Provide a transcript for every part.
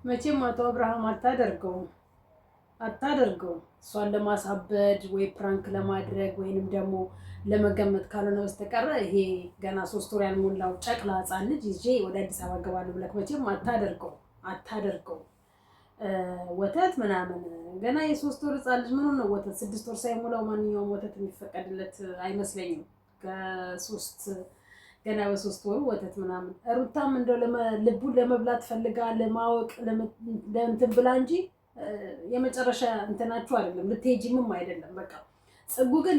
መቼም አቶ አብርሃም አታደርገው እሷን ለማሳበድ ወይ ፕራንክ ለማድረግ ወይንም ደግሞ ለመገመት ካልሆነ በስተቀር ይሄ ገና 3 ወር ያልሞላው ጨቅላ ሕፃን ልጅ ይዤ ወደ አዲስ አበባ ገባለሁ ብለህ መቼም አታደርገው። ወተት ምናምን ገና የ3 ወር ሕፃን ልጅ ምን ነው ወተት 6 ወር ሳይሞላው ማንኛውም ወተት የሚፈቀድለት አይመስለኝም። ገና በ3 ወሩ ወተት ምናምን ሩታም እንደው ልቡን ለመብላት ፈልጋ ለማወቅ ለእንትን ብላ እንጂ የመጨረሻ እንትናችሁ አይደለም፣ ልትሄጂምም አይደለም። በቃ ጽጉ ግን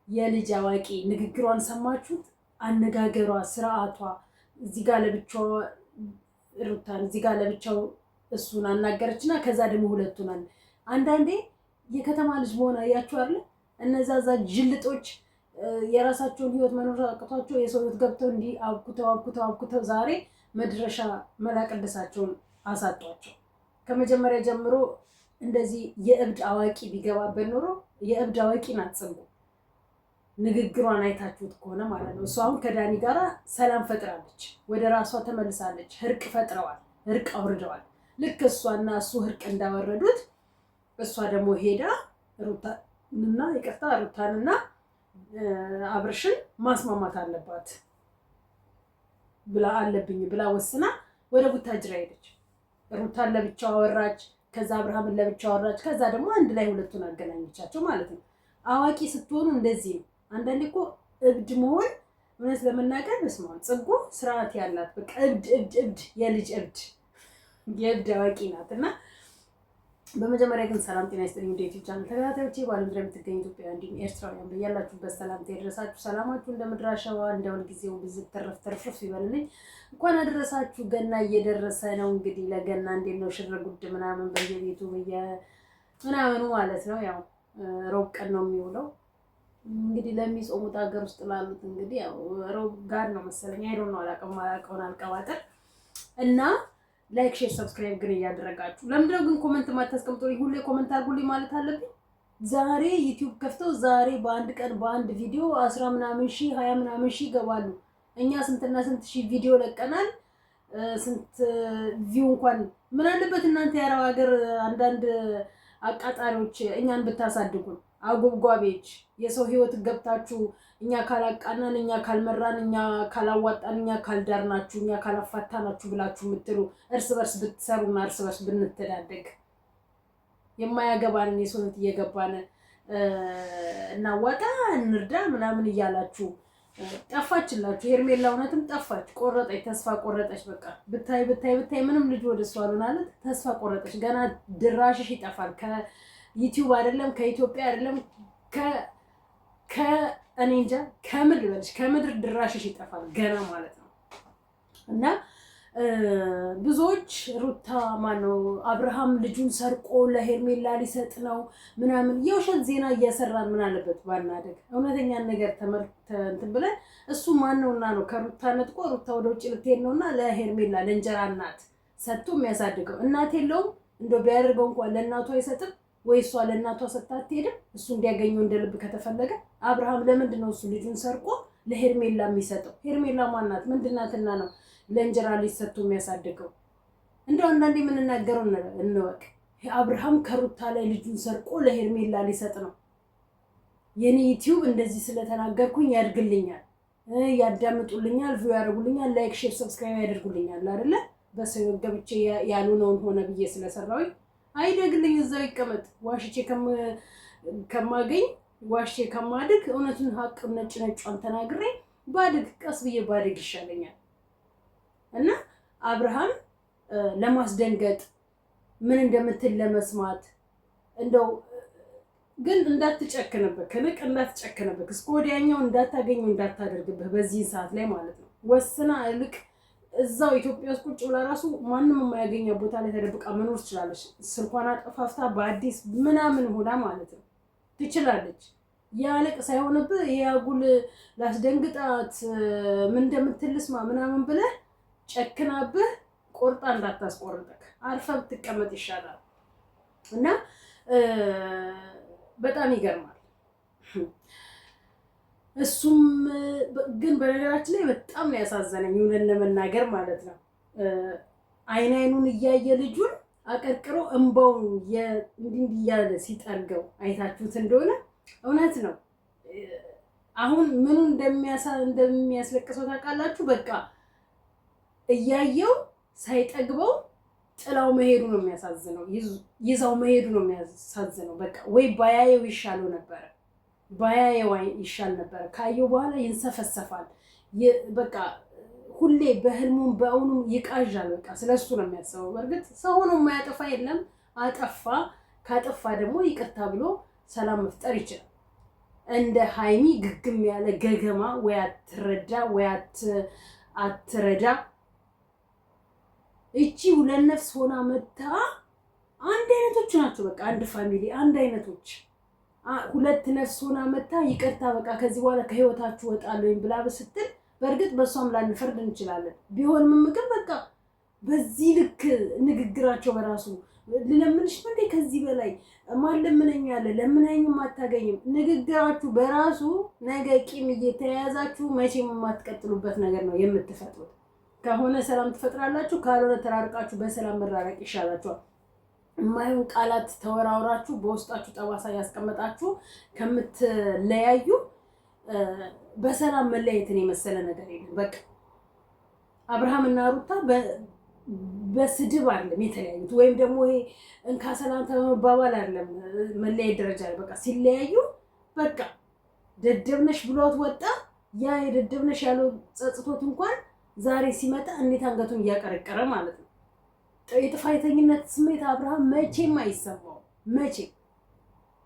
የልጅ አዋቂ ንግግሯን ሰማችሁት? አነጋገሯ፣ ስርዓቷ እዚህ ጋር ለብቻው ሩታን እዚህ ጋር ለብቻው እሱን አናገረችና ከዛ ደግሞ ሁለቱን አንዳንዴ የከተማ ልጅ መሆን አያችሁ አይደል? እነዛ ጅልጦች የራሳቸውን ህይወት መኖር አቅቷቸው የሰው ህይወት ገብተው እንዲህ አብኩተው ዛሬ መድረሻ መላቅደሳቸውን አሳጧቸው። ከመጀመሪያ ጀምሮ እንደዚህ የእብድ አዋቂ ቢገባበት ኖሮ የእብድ አዋቂ ናት ጽጉ። ንግግሯን አይታችሁት ከሆነ ማለት ነው። እሷ አሁን ከዳኒ ጋራ ሰላም ፈጥራለች፣ ወደ ራሷ ተመልሳለች። እርቅ ፈጥረዋል፣ እርቅ አውርደዋል። ልክ እሷና እሱ እርቅ እንዳወረዱት እሷ ደግሞ ሄዳ ሩታንና አብርሽን ማስማማት አለባት ብላ ወስና ወደ ቡታጅራ ሄደች። ሩታን ለብቻው አወራች፣ ከዛ አብርሃምን ለብቻው አወራች፣ ከዛ ደግሞ አንድ ላይ ሁለቱን አገናኘቻቸው ማለት ነው። አዋቂ ስትሆኑ እንደዚህ ነው። አንዳንዴ እኮ እብድ መሆን እውነት ለመናገር መስማት ጽጉ ስርዓት ያላት በቃ እብድ የልጅ የእብድ አዋቂ ናት። እና በመጀመሪያ ግን ሰላም ጤና ይስጥልኝ ወደ ዩቲዩብ ቻናል ተከታታዮቼ፣ በዓለም ዙሪያ የምትገኙ ኢትዮጵያውያን እንዲሁም ኤርትራውያን በያላችሁበት ሰላምታ ይድረሳችሁ። ሰላማችሁ እንደ ምድር አሸዋ እንደ ሁልጊዜው ብዝት ተረፍ ይበልልኝ። እንኳን አደረሳችሁ። ገና እየደረሰ ነው እንግዲህ። ለገና እንዴት ነው ሽር ጉድ ምናምን በየቤቱ ምናምኑ ማለት ነው። ያው ሮብ ቀን ነው የሚውለው እንግዲህ ለሚጾሙት ሀገር ውስጥ ላሉት እንግዲህ ያው ሮብ ጋር ነው መሰለኝ አይዶን ነው አላውቀውን አልቀባጠር እና ላይክ ሼር ሰብስክራይብ ግን እያደረጋችሁ ለምንድነው ግን ኮሜንት ማታስቀምጡልኝ? ሁሌ ኮሜንት አድርጉልኝ ማለት አለብኝ? ዛሬ ዩቲዩብ ከፍተው ዛሬ በአንድ ቀን በአንድ ቪዲዮ 10 ምናምን ሺህ 20 ምናምን ሺህ ይገባሉ። እኛ ስንትና ስንት ሺህ ቪዲዮ ለቀናል። ስንት ቪው እንኳን ምን አለበት እናንተ የአረብ ሀገር አንዳንድ አቃጣሪዎች እኛን ብታሳድጉን፣ አጎብጓቤዎች የሰው ህይወት ገብታችሁ እኛ ካላቃናን፣ እኛ ካልመራን፣ እኛ ካላዋጣን፣ እኛ ካልዳርናችሁ፣ እኛ ካላፋታናችሁ ብላችሁ የምትሉ እርስ በርስ ብትሰሩና እርስ በርስ ብንተዳደግ የማያገባንን የሰው ህይወት እየገባን እናዋጣ እንርዳ ምናምን እያላችሁ ጠፋችላችሁ። ሄርሜላ እውነትም ጠፋች፣ ቆረጠች፣ ተስፋ ቆረጠች። በቃ ብታይ ምንም ልጅ ወደ እሷ አሉናለት ተስፋ ቆረጠች። ገና ድራሽሽ ይጠፋል። ከዩቲዩብ አይደለም ከኢትዮጵያ አይደለም እኔ እንጃ ከምድር ድራሽሽ ይጠፋል ገና ማለት ነው። እና ብዙዎች ሩታ ማነው አብርሃም ልጁን ሰርቆ ለሄርሜላ ሊሰጥ ነው ምናምን የውሸት ዜና እያሰራን ምን አለበት ባናደግ፣ እውነተኛን ነገር እንትን ብለን እሱ ማነውና ነው ከሩታ ነጥቆ ሩታ ወደ ውጭ ልትሄድ ነውና ለሄርሜላ ለእንጀራ እናት ሰጥቶ የሚያሳድገው። እናት የለውም እንደው ቢያደርገው እንኳን ለእናቱ አይሰጥም ወይ እሷ ለእናቷ ሰጥታ አትሄድም? እሱ እንዲያገኘው እንደልብ ከተፈለገ አብርሃም ለምንድን ነው እሱ ልጁን ሰርቆ ለሄርሜላ የሚሰጠው? ሄርሜላ ማናት ምንድናትና ነው ለእንጀራ ልጅ ሰጥቶ የሚያሳድገው? እንደው አንዳንዴ የምንናገረው እንወቅ። አብርሃም ከሩታ ላይ ልጁን ሰርቆ ለሄርሜላ ሊሰጥ ነው። የኔ ዩቲዩብ እንደዚህ ስለተናገርኩኝ ያድግልኛል፣ ያዳምጡልኛል፣ ቪው ያደርጉልኛል፣ ላይክ ሼር ሰብስክራይብ ያደርጉልኛል አይደለ? በሰው ገብቼ ያሉነውን ሆነ ብዬ ስለሰራሁኝ አይደግልኝ፣ እዛው ይቀመጥ። ዋሽቼ ከማገኝ ዋሽቼ ከማድግ እውነቱን ሀቅ ነጭን ተናግሬ ባድግ፣ ቀስ ብዬ ባድግ ይሻለኛል። እና አብርሃም ለማስደንገጥ ምን እንደምትል ለመስማት እንደው ግን እንዳትጨክንብህ ከልቅ እንዳትጨክንብህ እስከ ወዲያኛው እንዳታገኘው እንዳታደርግብህ በዚህ ሰዓት ላይ ማለት ነው። ወስና ልቅ እዛው ኢትዮጵያ ውስጥ ቁጭ ብላ ራሱ ማንም የማያገኘው ቦታ ላይ ተደብቃ መኖር ትችላለች። ስልኳን አጠፋፍታ በአዲስ ምናምን ሆና ማለት ነው ትችላለች። ያልቅ ሳይሆንብህ ያጉል ላስደንግጣት ምን እንደምትልስማ ምናምን ብለህ ጨክናብህ ቆርጣ እንዳታስቆርጠክ አርፈህ ብትቀመጥ ይሻላል። እና በጣም ይገርማል። እሱም ግን በነገራችን ላይ በጣም ነው ያሳዘነኝ እውነት ለመናገር ማለት ነው። አይኑን እያየ ልጁን አቀርቅሮ እንባው እንዲህ እያለ ሲጠርገው አይታችሁት እንደሆነ እውነት ነው። አሁን ምኑ እንደሚያስለቅሰው ታውቃላችሁ? በቃ እያየው ሳይጠግበው ጥላው መሄዱ ነው የሚያሳዝነው። ይዛው መሄዱ ነው የሚያሳዝነው። በቃ ወይ ባያየው ይሻለው ነበረ፣ ባያየው ይሻል ነበረ። ካየው በኋላ ይንሰፈሰፋል። በቃ ሁሌ በህልሙም በእውኑም ይቃዣል። በቃ ስለሱ ነው የሚያስበው። በእርግጥ ሰው ሆኖ የማያጠፋ የለም። አጠፋ። ካጠፋ ደግሞ ይቅርታ ብሎ ሰላም መፍጠር ይችላል። እንደ ሀይሚ ግግም ያለ ገገማ ወይ አትረዳ ወይ አትረዳ። እቺ ሁለት ነፍስ ሆና መታ አንድ አይነቶች ናቸው። በቃ አንድ ፋሚሊ አንድ አይነቶች። ሁለት ነፍስ ሆና መታ ይቅርታ በቃ ከዚህ በኋላ ከህይወታችሁ ወጣለሁ ብላ ስትል በእርግጥ በሷም ላንፈርድ እንችላለን። ቢሆንም ግን በቃ በዚህ ልክ ንግግራቸው በራሱ ልለምንሽ እንዴ ከዚህ በላይ ማን ለምነኛለ ለምነኝም አታገኝም። ንግግራችሁ በራሱ ነገ ቂም እየተያያዛችሁ መቼም የማትቀጥሉበት ነገር ነው የምትፈጥሩት። ከሆነ ሰላም ትፈጥራላችሁ፣ ካልሆነ ተራርቃችሁ በሰላም መራረቅ ይሻላችኋል። የማይሆን ቃላት ተወራውራችሁ በውስጣችሁ ጠባሳ ያስቀመጣችሁ ከምትለያዩ በሰላም መለያየትን የመሰለ ነገር የለም። በቃ አብርሃም እና ሩታ በስድብ አይደለም የተለያዩት፣ ወይም ደግሞ ይሄ እንካ ሰላም ተመባባል አይደለም መለያየት ደረጃ ላይ በቃ ሲለያዩ በቃ ደደብነሽ ብሏት ወጣ። ያ የደደብነሽ ያለው ጸጽቶት እንኳን ዛሬ ሲመጣ እንዴት አንገቱን እያቀረቀረ ማለት ነው። የጥፋተኝነት ስሜት አብርሃም መቼም አይሰማው መቼም።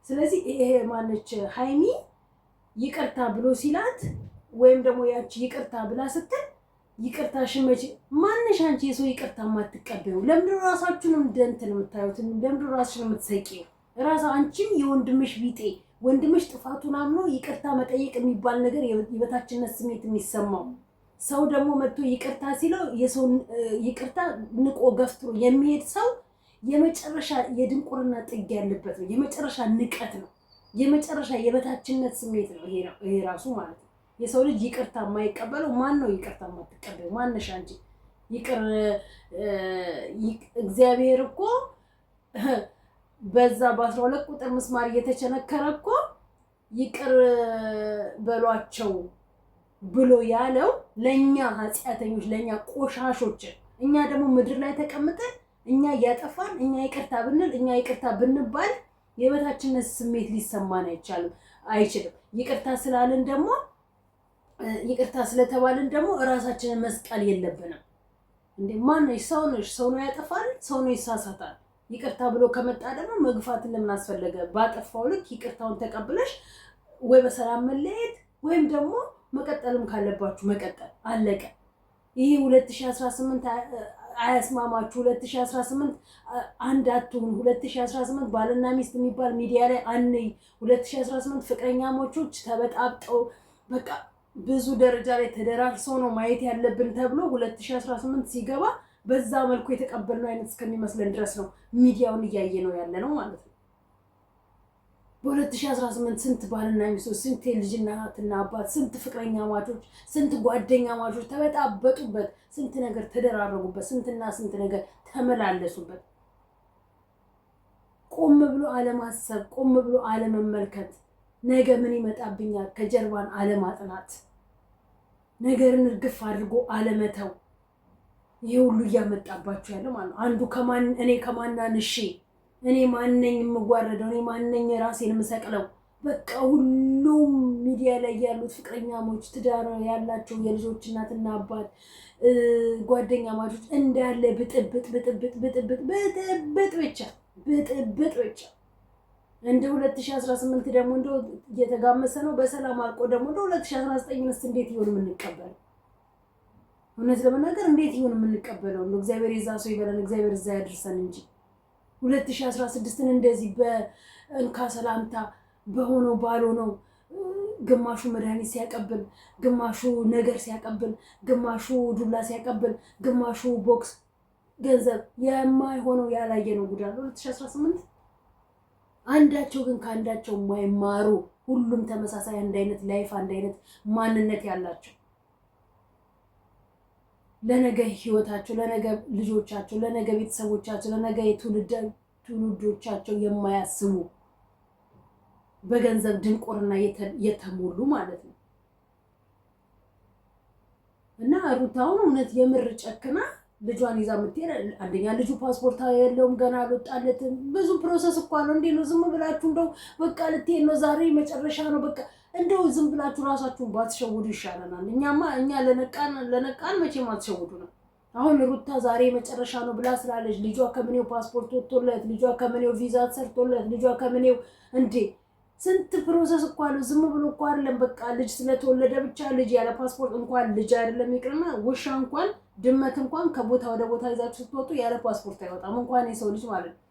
ስለዚህ ይሄ ማነች ሀይሚ ይቅርታ ብሎ ሲላት ወይም ደግሞ ያቺ ይቅርታ ብላ ስትል ይቅርታሽን መቼ ማንሽ አንቺ የሰው ይቅርታ ማትቀበዩ? ለምንድን ራሳችሁን እንደንትን የምታዩት? ለምንድን ራስሽን የምትሰቂው? አንቺም የወንድምሽ ቢጤ ወንድምሽ ጥፋቱን አምኖ ይቅርታ መጠየቅ የሚባል ነገር የበታችነት ስሜት የሚሰማው ሰው ደግሞ መጥቶ ይቅርታ ሲለው የሰው ይቅርታ ንቆ ገፍትሮ የሚሄድ ሰው የመጨረሻ የድንቁርና ጥግ ያለበት ነው። የመጨረሻ ንቀት ነው። የመጨረሻ የበታችነት ስሜት ነው ይሄ ራሱ ማለት ነው። የሰው ልጅ ይቅርታ የማይቀበለው ማን ነው? ይቅርታ የማትቀበለው ማነሽ አንቺ? እግዚአብሔር እኮ በዛ በ12 ቁጥር ምስማር እየተቸነከረ እኮ ይቅር በሏቸው ብሎ ያለው ለኛ ኃጢአተኞች፣ ለኛ ቆሻሾች፣ እኛ ደግሞ ምድር ላይ ተቀምጠን እኛ እያጠፋን እኛ ይቅርታ ብንል እኛ ይቅርታ ብንባል የበታችነት ስሜት ሊሰማን አይችልም። ይቅርታ ስላልን ደግሞ ይቅርታ ስለተባልን ደግሞ እራሳችንን መስቀል የለብንም እንዴ። ማነሽ? ሰው ነሽ። ሰው ነው ያጠፋል፣ ሰው ነው ይሳሳታል። ይቅርታ ብሎ ከመጣ ደግሞ መግፋትን ለምን አስፈለገ? ባጠፋው ልክ ይቅርታውን ተቀብለሽ ወይ በሰላም መለየት ወይም ደግሞ መቀጠልም ካለባችሁ መቀጠል አለቀ። ይሄ 2018 አያስማማችሁ። 2018 አንድ አትሁን። 2018 ባልና ሚስት የሚባል ሚዲያ ላይ አንይ። 2018 ፍቅረኛሞቾች ተበጣብጠው በቃ ብዙ ደረጃ ላይ ተደራርሰው ነው ማየት ያለብን ተብሎ 2018 ሲገባ በዛ መልኩ የተቀበልነው አይነት እስከሚመስለን ድረስ ነው ሚዲያውን እያየ ነው ያለ ነው ማለት ነው። በ2018 ስንት ባልና ሚስቶች፣ ስንት የልጅና እናትና አባት፣ ስንት ፍቅረኛ ማቾች፣ ስንት ጓደኛ ማቾች ተበጣበጡበት፣ ስንት ነገር ተደራረጉበት፣ ስንትና ስንት ነገር ተመላለሱበት። ቆም ብሎ አለማሰብ፣ ቆም ብሎ አለመመልከት፣ ነገ ምን ይመጣብኛል ከጀርባን አለማጥናት፣ ነገርን እርግፍ አድርጎ አለመተው፣ ይሄ ሁሉ እያመጣባቸው ያለው ማለት ነው። አንዱ እኔ ከማናንሺ እኔ ማነኝ የምጓረደው? እኔ ማነኝ ራሴን የምሰቅለው? በቃ ሁሉም ሚዲያ ላይ ያሉት ፍቅረኛሞች፣ ትዳር ያላቸው የልጆች እናትና አባት፣ ጓደኛ ማቾች እንዳለ ብጥብጥ ብጥብጥ ብጥብጥ ብጥብጥ ብቻ እንደ 2018 ደግሞ እንደው እየተጋመሰ ነው። በሰላም አልቆ ደግሞ እንደ 2019 እንዴት ይሆን የምንቀበለው? እውነት ለመናገር እንዴት ይሆን የምንቀበለው? እግዚአብሔር የዛ ሰው ይበለን፣ እግዚአብሔር እዛ ያድርሰን እንጂ 2016ን እንደዚህ በእንካ ሰላምታ በሆነው ባልሆነው ግማሹ መድኃኒት ሲያቀብል፣ ግማሹ ነገር ሲያቀብል፣ ግማሹ ዱላ ሲያቀብል፣ ግማሹ ቦክስ ገንዘብ የማይሆነው ያላየ ነው ጉዳይ 2018። አንዳቸው ግን ከአንዳቸው የማይማሩ ሁሉም ተመሳሳይ አንድ አይነት ላይፍ አንድ አይነት ማንነት ያላቸው ለነገ ህይወታቸው፣ ለነገ ልጆቻቸው፣ ለነገ ቤተሰቦቻቸው፣ ለነገ ትውልዶቻቸው የማያስቡ በገንዘብ ድንቁርና የተሞሉ ማለት ነው። እና ሩታውን እውነት የምር ጨክና ልጇን ይዛ የምትሄድ አንደኛ ልጁ ፓስፖርት የለውም ገና አልወጣለትም። ብዙ ፕሮሰስ እኮ ነው። እንዴ ነው ዝም ብላችሁ እንደው በቃ ልትሄድ ነው ዛሬ መጨረሻ ነው በቃ እንደው ዝም ብላችሁ ራሳችሁን ባትሸውዱ ይሻለናል። እኛ ለነቃን መቼም አትሸውዱ ነው። አሁን ሩታ ዛሬ መጨረሻ ነው ብላ ስላለች ልጇ ከምኔው ፓስፖርት ወጥቶለት፣ ልጇ ከምኔው ቪዛ ተሰርቶለት፣ ልጇ ከምኔው እንዴ ስንት ፕሮሰስ እኮ አለው። ዝም ብሎ እኮ አይደለም በቃ ልጅ ስለተወለደ ብቻ ልጅ ያለ ፓስፖርት እንኳን ልጅ አይደለም ይቅርና ውሻ እንኳን ድመት እንኳን ከቦታ ወደ ቦታ ይዛችሁ ስትወጡ ያለ ፓስፖርት አይወጣም፣ እንኳን የሰው ልጅ ማለት ነው።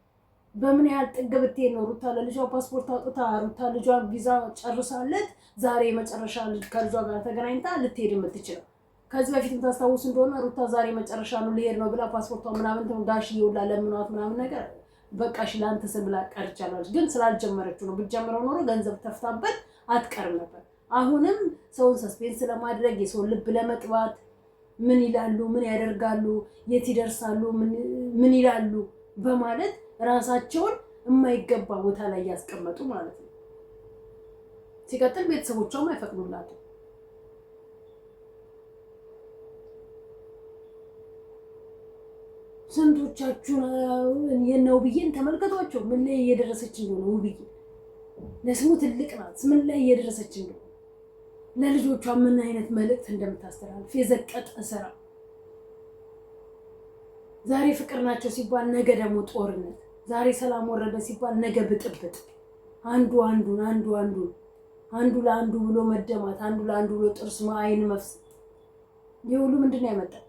በምን ያህል ጥግ ብትሄድ ነው ሩታ ለልጇ ፓስፖርት አውጥታ ሩታ ልጇን ቪዛ ጨርሳለት ዛሬ መጨረሻ ከልጇ ጋር ተገናኝታ ልትሄድ የምትችለው? ከዚህ በፊትም ታስታውሱ እንደሆነ ሩታ ዛሬ መጨረሻ ነው ልሄድ ነው ብላ ፓስፖርቷ ምናምን ዳሽ ይውላ ለምኗት ምናምን ነገር በቃ እሺ ላንተ ስም ብላ ቀርቻለች። ግን ስላልጀመረችው ነው። ብትጀምረው ኖሮ ገንዘብ ተፍታበት አትቀርም ነበር። አሁንም ሰውን ሰስፔንስ ለማድረግ የሰውን ልብ ለመጥባት ምን ይላሉ፣ ምን ያደርጋሉ፣ የት ይደርሳሉ፣ ምን ይላሉ በማለት ራሳቸውን የማይገባ ቦታ ላይ ያስቀመጡ ማለት ነው። ሲቀጥል ቤተሰቦቿም አይፈቅዱላትም። ስንቶቻችሁ የውብዬን ተመልከቷቸው፣ ምን ላይ እየደረሰች እንደሆነ። ውብዬ ለስሙ ትልቅ ናት፣ ምን ላይ እየደረሰች እንደሆነ፣ ለልጆቿ ምን አይነት መልእክት እንደምታስተላልፍ የዘቀጠ ስራ። ዛሬ ፍቅር ናቸው ሲባል ነገ ደግሞ ጦርነት፣ ዛሬ ሰላም ወረደ ሲባል ነገ ብጥብጥ፣ አንዱ ለአንዱ ብሎ መደማት፣ አንዱ ለአንዱ ብሎ ጥርስ አይን መፍሰስ። ይህ ሁሉ ምንድን ነው ያመጣው?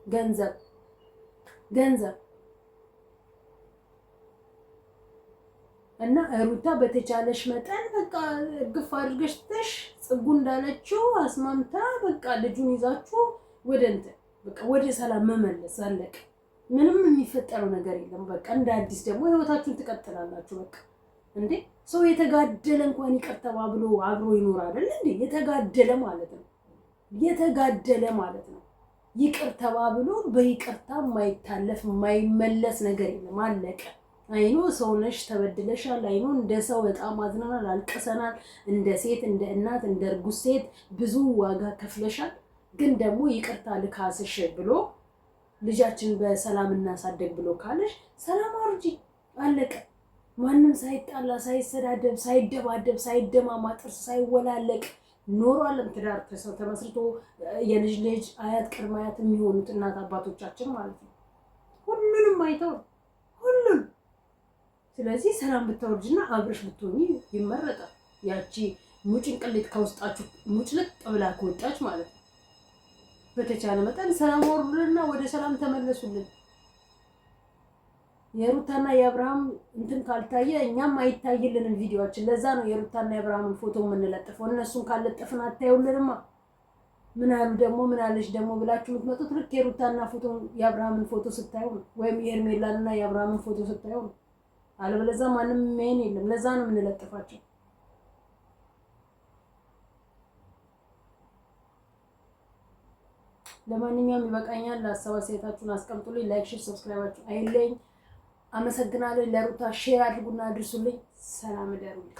ገንዘብ እና ሩታ በተቻለሽ መጠን በቃ ግፍ አድርገሽ ተሽ ጽጉ እንዳለችው አስማምታ በቃ ልጁን ይዛችሁ ወደ ሰላም መመለስ አለቀ። ምንም የሚፈጠረው ነገር የለም። በቃ እንደ አዲስ ደግሞ ህይወታችሁን ትቀጥላላችሁ። በቃ እንዴ ሰው የተጋደለ እንኳን ይቅር ተባብሎ አብሮ ይኖር አይደል እንዴ? የተጋደለ ማለት ነው። ይቅር ተባብሎ በይቅርታ የማይታለፍ የማይመለስ ነገር የለም። አለቀ። አይኖ ሰውነሽ ተበድለሻል። አይኖ እንደ ሰው በጣም አዝነናል፣ አልቀሰናል። እንደ ሴት፣ እንደ እናት፣ እንደ እርጉዝ ሴት ብዙ ዋጋ ከፍለሻል። ግን ደግሞ ይቅርታ ልካስሽ ብሎ ልጃችን በሰላም እናሳደግ ብሎ ካለሽ ሰላም አውርጂ። አለቀ። ማንም ሳይጣላ፣ ሳይሰዳደብ፣ ሳይደባደብ፣ ሳይደማማ፣ ጥርስ ሳይወላለቅ ኖሯለም። ትዳር ተመስርቶ የልጅ ልጅ አያት ቅድመ አያት የሚሆኑት እናት አባቶቻችን ማለት ነው። ሁሉንም አይተው ሁሉም። ስለዚህ ሰላም ብታወርጅና አብረሽ ብትሆኚ ይመረጣል። ያቺ ሙጭንቅሊት ከውስጣችሁ ሙጭልጥ ብላ ከወጣች ማለት ነው። በተቻለ መጠን ሰላም አውርዱልና ወደ ሰላም ተመለሱልን። የሩታና የአብርሃም እንትን ካልታየ እኛም አይታይልንም ቪዲዮአችን። ለዛ ነው የሩታና የአብርሃምን ፎቶ የምንለጥፈው። እነሱን ካለጠፍን አታዩልንማ። ምን አለች ደግሞ ብላችሁ የምትመጡት ልክ የሩታና ፎቶ የአብርሃምን ፎቶ ስታዩ ነው፣ ወይም የሄርሜላንና የአብርሃምን ፎቶ ስታዩ ነው። አለበለዚያ ማንም የሚያየን የለም። ለዛ ነው የምንለጥፋቸው። ለማንኛውም ይበቃኛል። ሀሳብ አስተያየታችሁን አስቀምጡልኝ። ላይክ፣ ሼር፣ ሰብስክራይባችሁ አይለኝ። አመሰግናለሁ። ለሩታ ሼር አድርጉና አድርሱልኝ። ሰላም እደሩልኝ።